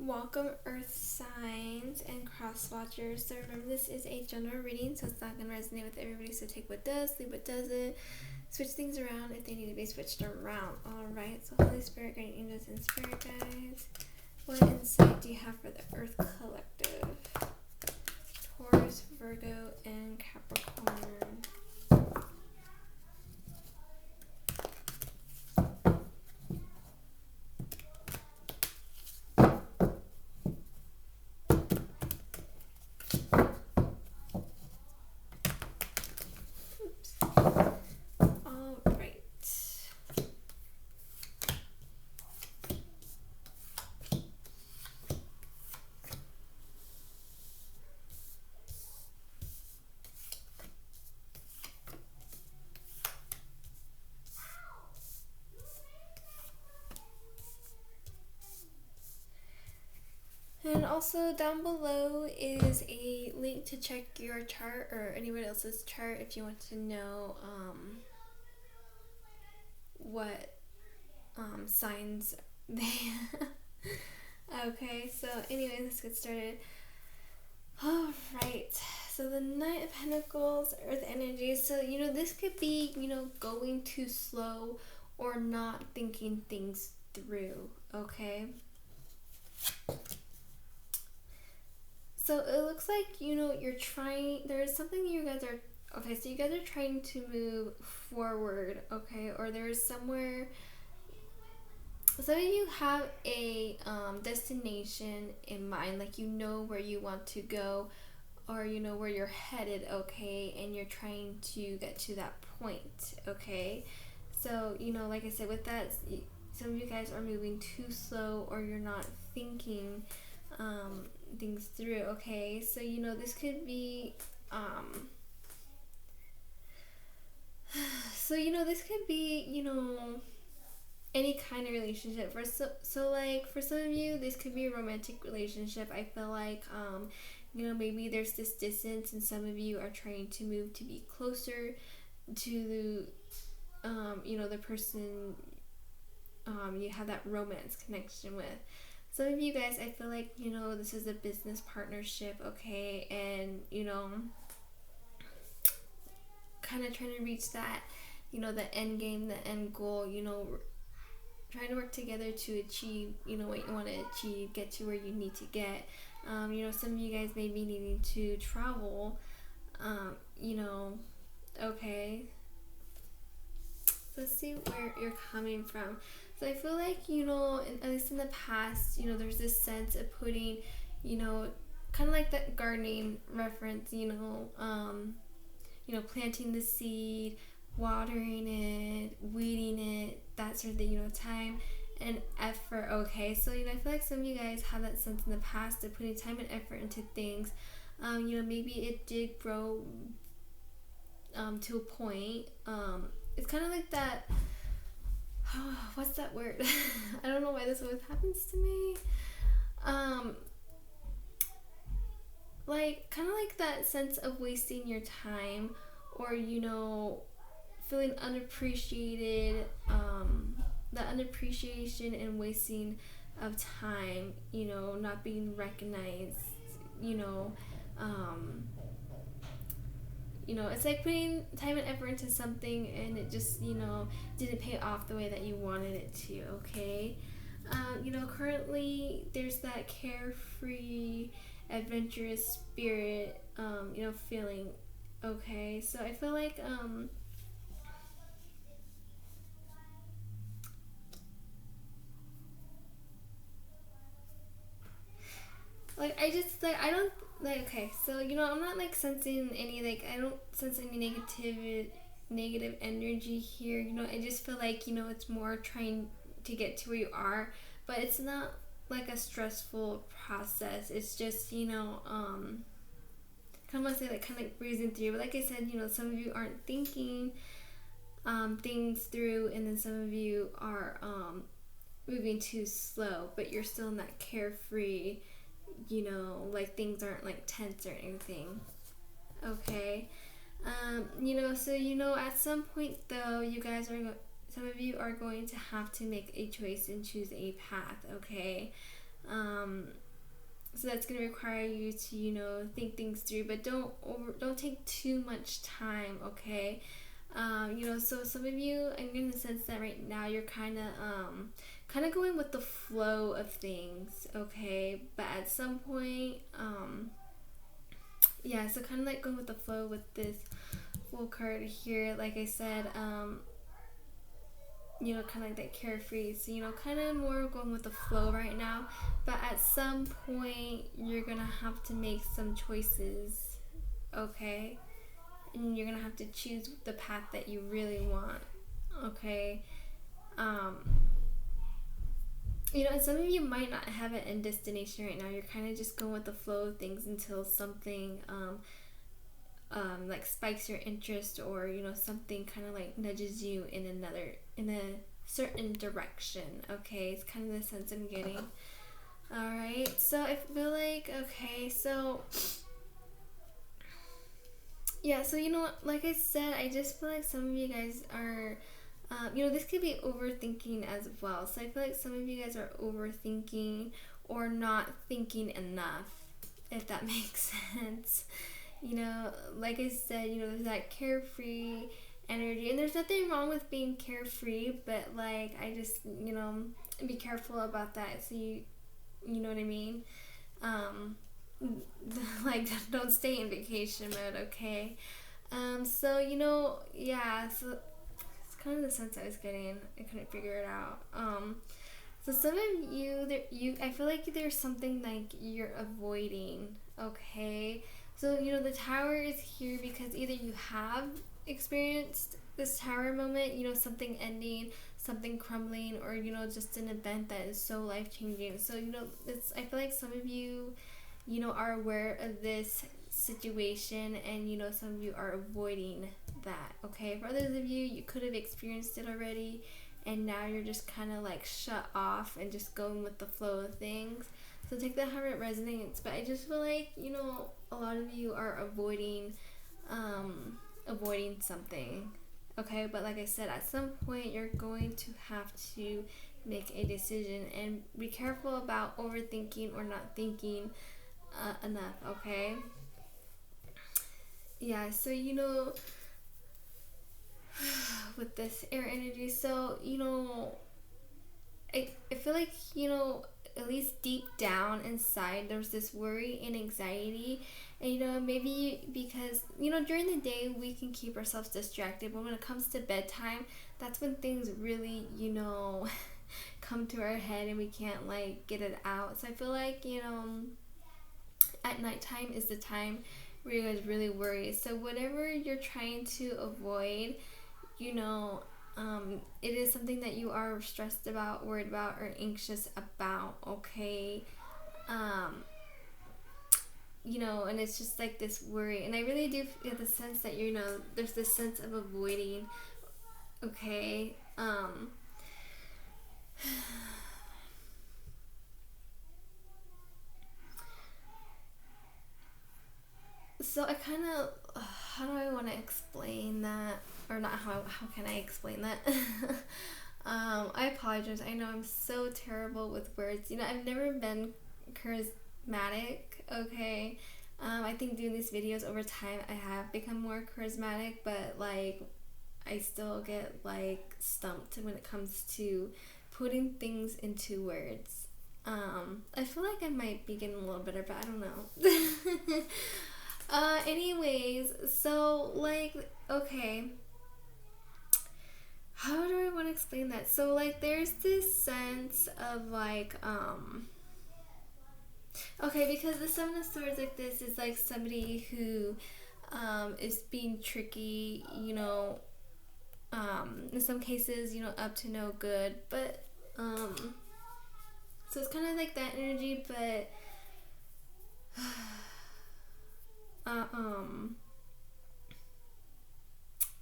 Welcome Earth signs and cross watchers. So remember, this is a general reading, so it's not going to resonate with everybody. So take what does, leave what doesn't, switch things around if they need to be switched around. Alright, so Holy Spirit, guardian angels, and spirit guides, what insight do you have for the Earth Collective? Taurus, Virgo, and Capricorn. And also down below is a link to check your chart or anyone else's chart if you want to know what signs they Okay, so anyway, let's get started. Alright, so the Knight of Pentacles, Earth energy. So, this could be, going too slow or not thinking things through, okay? So it looks like, you're trying, there's something you guys are, okay, so you guys are trying to move forward, okay, or there's somewhere, some of you have a destination in mind, like you know where you want to go, or you know where you're headed, okay, and you're trying to get to that point, okay? So, like I said, with that, some of you guys are moving too slow, or you're not thinking things through, okay? So, this could be, this could be, any kind of relationship. So like for some of you, this could be a romantic relationship. I feel like maybe there's this distance, and some of you are trying to move to be closer to the person you have that romance connection with. Some of you guys, I feel like this is a business partnership, okay, and kind of trying to reach that the end game, the end goal, trying to work together to achieve, what you want to achieve, get to where you need to get. Some of you guys may be needing to travel, okay. So let's see where you're coming from. So I feel like, at least in the past, there's this sense of putting, kind of like that gardening reference, planting the seed, watering it, weeding it, that sort of thing, time and effort, okay? So, I feel like some of you guys have that sense in the past of putting time and effort into things. Maybe it did grow to a point. It's kind of like that, what's that word? I don't know why this always happens to me. Kind of like that sense of wasting your time, or, feeling unappreciated, the unappreciation and wasting of time, not being recognized, it's like putting time and effort into something and it just, didn't pay off the way that you wanted it to, okay? Currently there's that carefree, adventurous spirit, feeling, okay? So I feel like, I don't, okay, so, I'm not, sensing any, I don't sense any negative energy here, I just feel like, it's more trying to get to where you are, but it's not, a stressful process, it's just, kind of say, kind of breezing through, but like I said, some of you aren't thinking, things through, and then some of you are, moving too slow, but you're still in that carefree, things aren't tense or anything, okay? So at some point though, some of you are going to have to make a choice and choose a path, okay? So that's going to require you to, think things through, but don't take too much time, okay? So some of you, I'm getting the sense that right now you're kind of going with the flow of things, okay? But at some point, so kind of like going with the flow with this full card here, like I said, kind of like that carefree. So, kind of more going with the flow right now. But at some point, you're going to have to make some choices, okay? And you're going to have to choose the path that you really want, okay? And some of you might not have an end destination right now. You're kind of just going with the flow of things until something, like spikes your interest, or something kind of like nudges you in a certain direction, okay? It's kind of the sense I'm getting. All right, so I feel like, okay, so like I said, I just feel like some of you guys are this could be overthinking as well. So I feel like some of you guys are overthinking or not thinking enough, if that makes sense. Like I said, there's that carefree energy, and there's nothing wrong with being carefree, but like I just, be careful about that. So you know what I mean? Like don't stay in vacation mode, okay? So so it's kind of the sense I was getting. I couldn't figure it out. So some of you, I feel like there's something like you're avoiding, okay? So, the tower is here because either you have experienced this tower moment, something ending, something crumbling, or, just an event that is so life-changing. So, I feel like some of you, are aware of this situation, and, some of you are avoiding that, okay? For others of you, you could have experienced it already, and now you're just kind of like shut off and just going with the flow of things. So take that how it resonates, but I just feel like, a lot of you are avoiding something, okay? But like I said, at some point you're going to have to make a decision, and be careful about overthinking or not thinking enough, okay? Yeah, so with this air energy, so I feel like at least deep down inside there's this worry and anxiety, and maybe because during the day we can keep ourselves distracted, but when it comes to bedtime, that's when things really come to our head and we can't like get it out. So I feel like at nighttime is the time where you guys really worry. So whatever you're trying to avoid, it is something that you are stressed about, worried about, or anxious about, okay? And it's just like this worry, and I really do get the sense that there's this sense of avoiding, okay? So I kind of, how do I want to explain that? Or not, how can I explain that? I apologize. I know I'm so terrible with words. I've never been charismatic, okay? I think doing these videos over time, I have become more charismatic, but like, I still get like stumped when it comes to putting things into words. I feel like I might be getting a little better, but I don't know. Anyways, so like, okay, how do I want to explain that? So like, there's this sense of like, okay, because the Seven of Swords like this is like somebody who is being tricky, in some cases, up to no good, but so it's kind of like that energy, but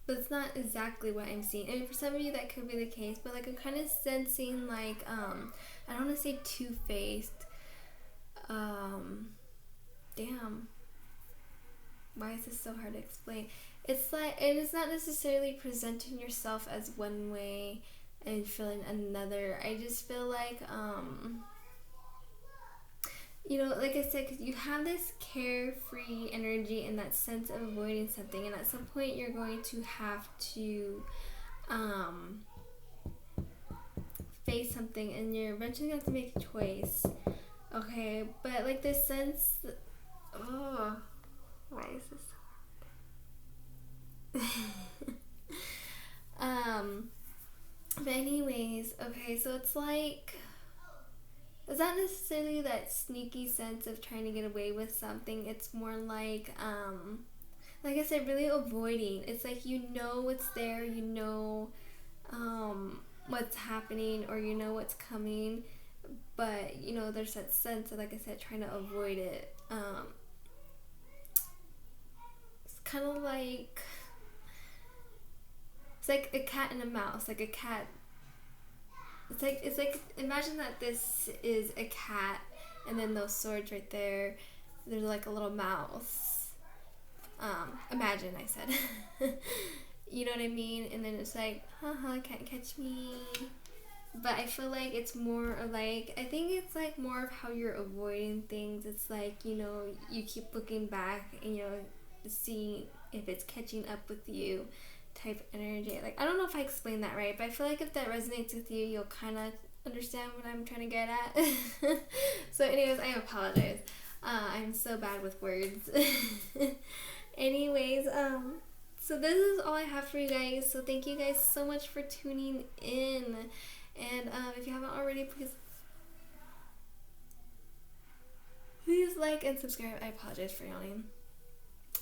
but it's not exactly what I'm seeing. I mean, for some of you that could be the case, but like I'm kind of sensing like I don't want to say two-faced. Damn. Why is this so hard to explain? It's like, it is not necessarily presenting yourself as one way and feeling another. I just feel like like I said, because you have this carefree energy and that sense of avoiding something, and at some point you're going to have to face something, and you're eventually going to have to make a choice. Okay, but like this sense, oh, why is this so hard? But anyways, okay, so it's like, it's not necessarily that sneaky sense of trying to get away with something. It's more like I said, really avoiding. It's like what's there, what's happening, or what's coming, but there's that sense of, like I said, trying to avoid it. It's kind of like, it's like a cat and a mouse. Like a cat, it's like imagine that this is a cat, and then those swords right there, there's like a little mouse. Imagine, I said. You know what I mean? And then it's like, haha, can't catch me. But I feel like it's more of like, I think it's like more of how you're avoiding things. It's like, you keep looking back and, seeing if it's catching up with you type energy. Like, I don't know if I explained that right, but I feel like if that resonates with you, you'll kind of understand what I'm trying to get at. So anyways, I apologize. I'm so bad with words. Anyways, so this is all I have for you guys. So thank you guys so much for tuning in. And if you haven't already, please like and subscribe. I apologize for yawning.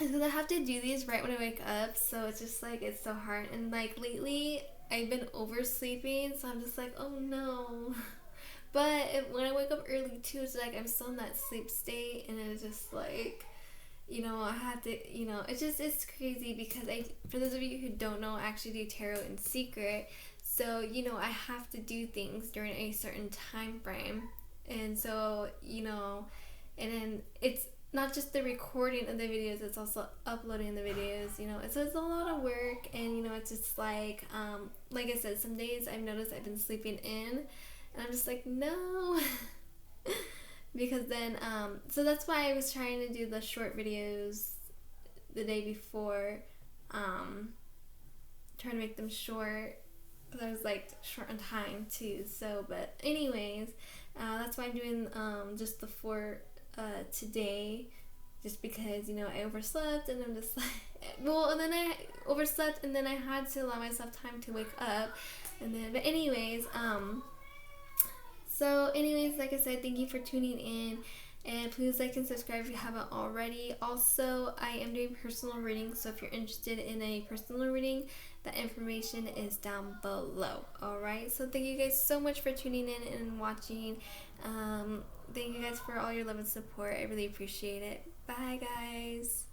It's because I have to do these right when I wake up, so it's just like, it's so hard. And like lately, I've been oversleeping, so I'm just like, oh no. But when I wake up early too, it's like I'm still in that sleep state, and it's just like, I have to, it's crazy because for those of you who don't know, I actually do tarot in secret. So, I have to do things during a certain time frame. And so, and then it's not just the recording of the videos, it's also uploading the videos, so it's a lot of work. And, it's just like I said, some days I've noticed I've been sleeping in, and I'm just like, no. Because then, so that's why I was trying to do the short videos the day before, trying to make them short, because I was like short on time too. So, but anyways, that's why I'm doing just the 4 today, just because I overslept, and I'm just like, and then I overslept, and then I had to allow myself time to wake up, and then, but anyways, so anyways, like I said, thank you for tuning in, and please like and subscribe if you haven't already. Also, I am doing personal readings, so if you're interested in a personal reading, the information is down below. Alright, so thank you guys so much for tuning in and watching. Thank you guys for all your love and support. I really appreciate it. Bye guys.